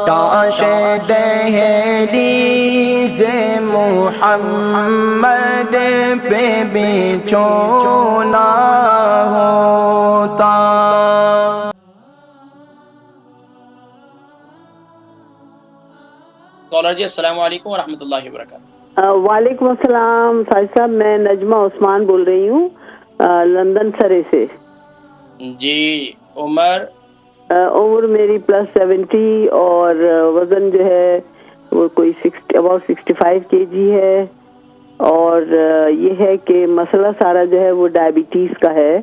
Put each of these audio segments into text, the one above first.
کاش دہلیز محمد پہ بھی چونا ہوتا۔ کالر جی السلام علیکم ورحمۃ اللہ وبرکاتہ۔ وعلیکم السلام فائز صاحب، میں نجمہ عثمان بول رہی ہوں لندن سرے سے۔ جی عمر میری +70 اور وزن جو ہے وہ کوئی about 65 kg ہے، اور یہ ہے کہ مسئلہ سارا جو ہے وہ ڈائبٹیز کا ہے،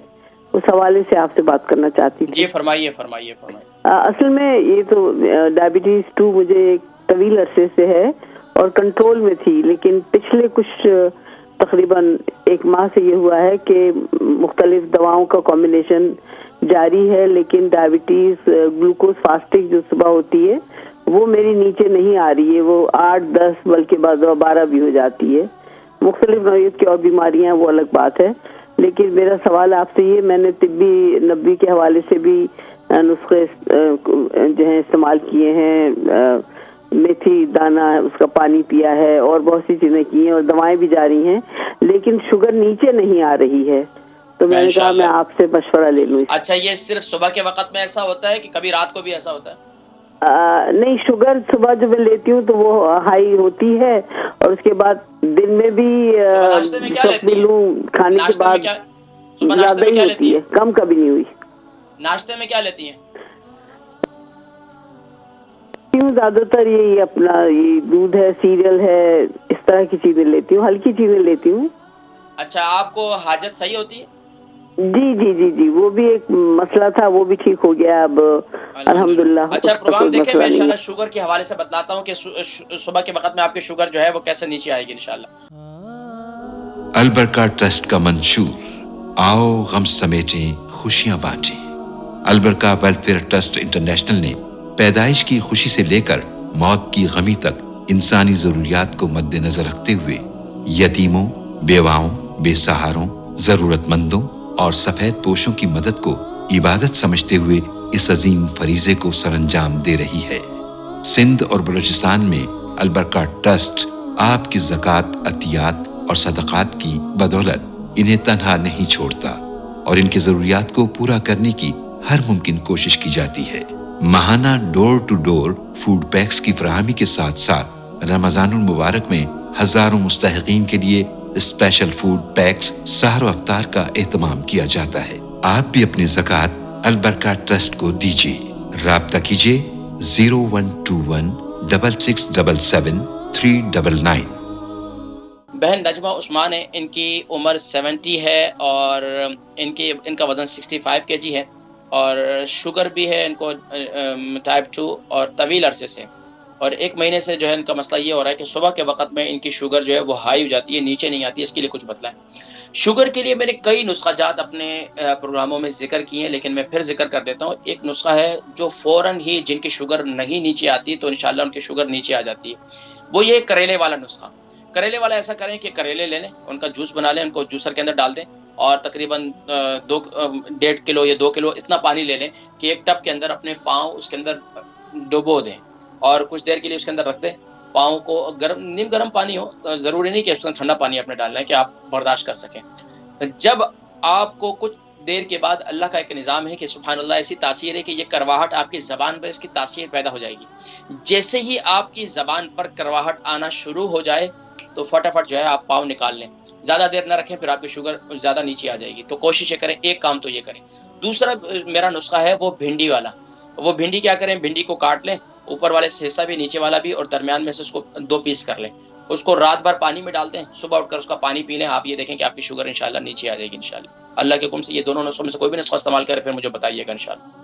اس حوالے سے آپ سے بات کرنا چاہتی تھی۔ جی فرمائیے۔ اصل میں یہ تو ڈائبٹیز 2 مجھے ایک طویل عرصے سے ہے اور کنٹرول میں تھی، لیکن پچھلے کچھ تقریباً 1 ماہ سے یہ ہوا ہے کہ مختلف دواؤں کا کمبینیشن جاری ہے، لیکن ڈائبٹیز گلوکوز فاسٹنگ جو صبح ہوتی ہے وہ میری نیچے نہیں آ رہی ہے، وہ 8 10 بلکہ بعض 12 بھی ہو جاتی ہے۔ مختلف نوعیت کی اور بیماریاں وہ الگ بات ہے، لیکن میرا سوال آپ سے یہ، میں نے طبی نبی کے حوالے سے بھی نسخے جو ہیں استعمال کیے ہیں، میتھی دانہ اس کا پانی پیا ہے اور بہت سی چیزیں کی ہیں اور دوائیں بھی جاری ہیں، لیکن شوگر نیچے نہیں آ رہی ہے، تو میں نے کہا میں آپ سے مشورہ لے لوں۔ اچھا، یہ صرف صبح کے وقت میں ایسا ہوتا ہے کہ کبھی رات کو بھی ایسا ہوتا ہے؟ نہیں، شوگر صبح جب میں لیتی ہوں تو وہ ہائی ہوتی ہے، اور اس کے بعد دن میں بھی ناشتے میں کیا لیتی ہیں؟ کھانے کے بعد زیادہ ہی ہوتی ہے، کم کبھی نہیں ہوئی۔ ناشتے میں کیا لیتی ہیں؟ زیادہ تر یہ اپنا یہ دودھ ہے، سیریل ہے، اس طرح کی چیزیں لیتی ہوں، ہلکی چیزیں لیتی ہوں۔ اچھا، آپ کو حاجت صحیح ہوتی ہے؟ جی، وہ بھی ایک مسئلہ تھا، وہ بھی ٹھیک ہو گیا اب الحمدللہ۔ اچھا، پروگرام دیکھیں، میں انشاءاللہ شوگر کے حوالے سے بتلاتا ہوں کہ صبح کے وقت میں آپ کی شوگر جو ہے وہ کیسے نیچے آئے گی انشاءاللہ۔ البرکہ ٹرسٹ کا منشور، آؤ غم سمیٹیں خوشیاں بانٹیں۔ البرکہ ویلفیئر ٹرسٹ انٹرنیشنل نے پیدائش کی خوشی سے لے کر موت کی غمی تک انسانی ضروریات کو مد نظر رکھتے ہوئے یتیموں، بیواؤں، بے سہاروں، ضرورت مندوں اور سفید پوشوں کی مدد کو عبادت سمجھتے ہوئے اس عظیم فریضے کو سر انجام دے رہی ہے۔ سندھ اور بلوچستان میں البرکہ ٹرسٹ آپ کی زکوٰۃ، عطیات اور صدقات کی بدولت انہیں تنہا نہیں چھوڑتا اور ان کی ضروریات کو پورا کرنے کی ہر ممکن کوشش کی جاتی ہے۔ ماہانہ ڈور ٹو ڈور فوڈ پیکس کی فراہمی کے ساتھ ساتھ رمضان المبارک میں ہزاروں مستحقین کے لیے اسپیشل فوڈ پیکس سحر و افطار کا اہتمام کیا جاتا ہے۔ آپ بھی اپنی زکوٰۃ البرکہ ٹرسٹ کو دیجیے۔ رابطہ کیجیے 01216677 بہن نجمہ عثمان ہے، ان کی عمر 70 ہے اور ان کا وزن 65 kg ہے، اور شوگر بھی ہے ان کو ٹائپ 2 اور طویل عرصے سے، اور 1 مہینے سے جو ہے ان کا مسئلہ یہ ہو رہا ہے کہ صبح کے وقت میں ان کی شوگر جو ہے وہ ہائی ہو جاتی ہے، نیچے نہیں آتی ہے۔ اس کے لیے کچھ بتلائیں۔ شوگر کے لیے میں نے کئی نسخہ جات اپنے پروگراموں میں ذکر کیے ہیں، لیکن میں پھر ذکر کر دیتا ہوں۔ ایک نسخہ ہے جو فوراً ہی جن کی شوگر نہیں نیچے آتی تو انشاءاللہ ان کی شوگر نیچے آ جاتی ہے، وہ یہ کریلے والا نسخہ۔ کریلے والا ایسا کریں کہ کریلے لے لیں، ان کا جوس بنا لیں، ان کو جوسر کے اندر ڈال دیں، اور تقریباً 1.5 کلو یا 2 کلو اتنا پانی لے لیں کہ ایک ٹب کے اندر اپنے پاؤں اس کے اندر ڈبو دیں اور کچھ دیر کے لیے اس کے اندر رکھ دیں۔ پاؤں کو نیم گرم پانی ہو، ضروری نہیں کہ اس میں ٹھنڈا پانی اپنے ڈالنا ہے کہ آپ برداشت کر سکیں۔ جب آپ کو کچھ دیر کے بعد اللہ کا ایک نظام ہے کہ سبحان اللہ ایسی تاثیر ہے کہ یہ کرواہٹ آپ کی زبان پر اس کی تاثیر پیدا ہو جائے گی۔ جیسے ہی آپ کی زبان پر کرواہٹ آنا شروع ہو جائے تو فٹافٹ جو ہے آپ پاؤں نکال لیں، زیادہ دیر نہ رکھیں، پھر آپ کی شوگر زیادہ نیچے آ جائے گی۔ تو کوشش یہ کریں، ایک کام تو یہ کریں۔ دوسرا میرا نسخہ ہے وہ بھنڈی والا۔ وہ بھنڈی کیا کریں، بھنڈی کو کاٹ لیں، اوپر والے سے حصہ بھی نیچے والا بھی، اور درمیان میں سے اس کو 2 پیس کر لیں، اس کو رات بھر پانی میں ڈال دیں، صبح اٹھ کر اس کا پانی پی لیں، آپ یہ دیکھیں کہ آپ کی شوگر انشاءاللہ نیچے آ جائے گی انشاءاللہ۔ اللہ کے حکم سے یہ دونوں نسخوں میں سے کوئی بھی نسخہ استعمال کریں، پھر مجھے بتائیے گا انشاءاللہ۔